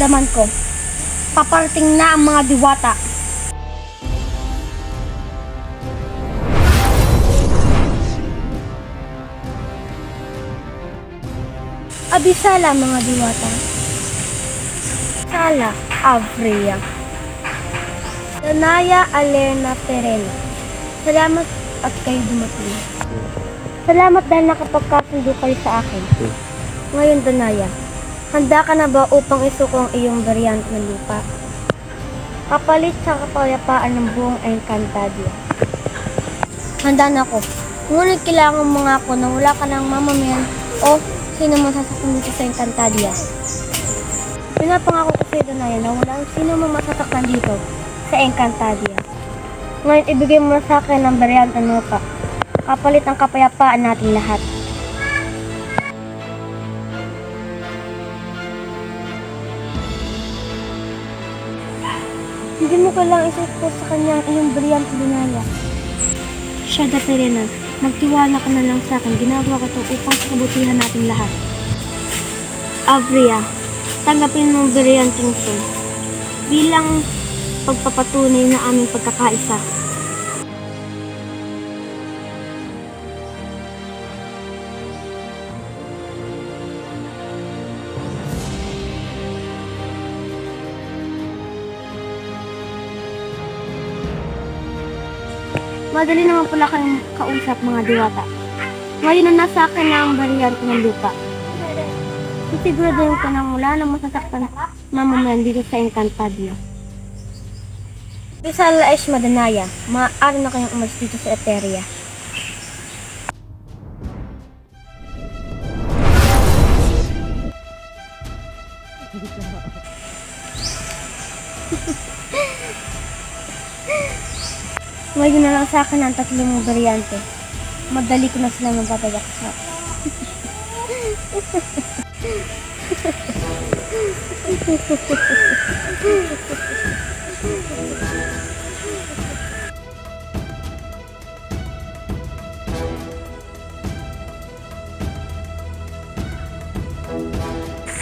Daman ko, paparating na ang mga diwata. Abisala mga diwata. Sala, Avria. Danaya Alerna Perena. Salamat at kayo dumating. Salamat dahil nakapagkasundo kayo sa akin. Ngayon, Danaya, handa ka na ba upang isuko ang iyong variant ng lupa? Kapalit sa kapayapaan ng buong Encantadia. Handa na ako. Ngunit kailangan mo nga ako na wala ka ng mamamayan o sino masasaktan dito sa Encantadia. Pinapangako ko sa'yo, Danaya, na walang sino masasaktan dito sa Encantadia. Ngayon, ibigay mo na sa akin ang variant ng lupa. Kapalit ang kapayapaan natin lahat. Hindi mo kailangang isuko sa kanya ang iyong variant, Danaya. Shada Perena, magtiwala ka na lang sa akin. Ginagawa ko ito upang sa kabutihan natin lahat. Avria, tanggapin mo ang variant ito bilang pagpapatunay na aming pagkakaisa. Madali naman pala kayong kausap mga diwata. Ngayon na nasa akin na ang variant ng lupa. Sisiguraduhin ko na mula na masasaktan mamamayan dito sa Encantadia. Bisala Aishma, Danaya, maaari na kayong umalis dito sa Eteria. Ngayon na lang sa akin ang tatlong variante. Madali ko na sila magpapagak sa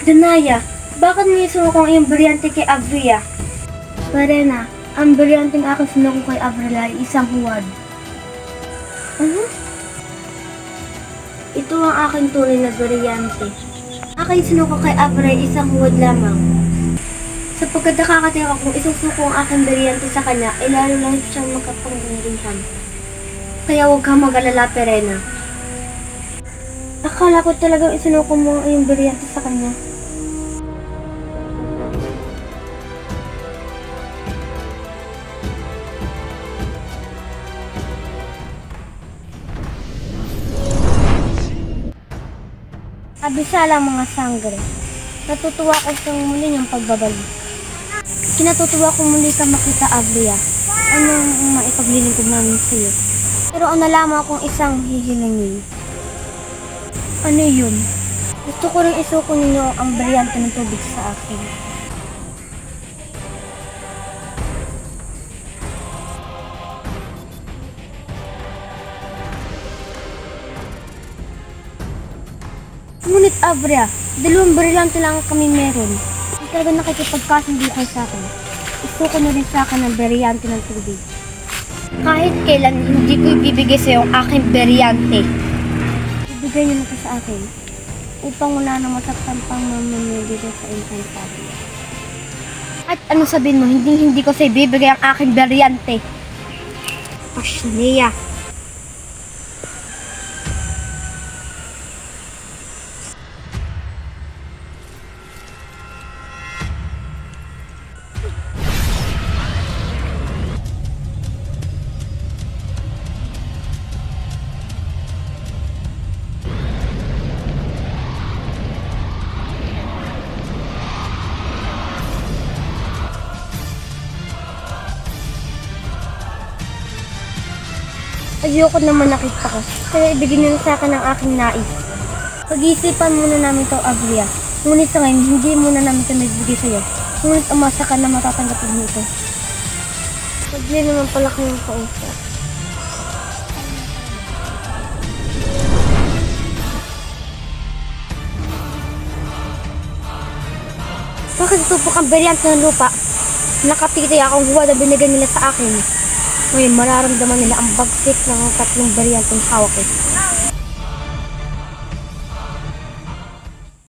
Danaya, bakit mo isuko ang iyong variante kay Avria? Perena, ang varianteng aking sinuko kay Avria ay isang huwad. Ano? Ito ang aking tunay na variante. Aking sinuko kay Avria ay isang huwad lamang. Sapagkat nakakatiyak kung isusuko ang aking variante sa kanya, ay lalo lang siyang magkapangyarihan. Kaya huwag kang mag-alala, Perena. Akala ko talagang isinuko mo ang iyong variante sa kanya. Abisala mga sangre. Natutuwa ko sa muli niyang pagbabalik. Kinatutuwa ko muli ka makita, Avria. Anong maipaglilingkod namin sa iyo? Pero ang nalaman akong isang hihilingin. Ano yun? Gusto ko rin isuko ninyo ang variante ng tubig sa akin. Ngunit Avria, dalawang variante lang kami meron. Hindi talaga nakikipagkasundo kayo sa akin. Isuko na rin sa akin ang variante ng tubig. Kahit kailan hindi ko ibibigay sa iyo ang aking variante. Ibigay niyo na ito sa akin upang wala na masaktan pang mamamayan dito sa Encantadia. At ano sabihin mo, hindi ko sa ibibigay ang aking variante. Ashlea. Ayoko naman nakita ko, kaya ibigay niyo na sa akin ang aking nais. Pag-iisipan muna namin ito, Avria. Ngunit sa ngayon, hindi muna namin ito nagbigay sa iyo. Ngunit umasa ka na matatanggap mo ito. Pagli naman pala kayong kausap. Bakit tutupok ang beryante ng lupa? Nakatitay akong huwad na binigyan nila sa akin. Ngayon mararamdaman nila ang bagsik ng tatlong beryanteng hawak ko.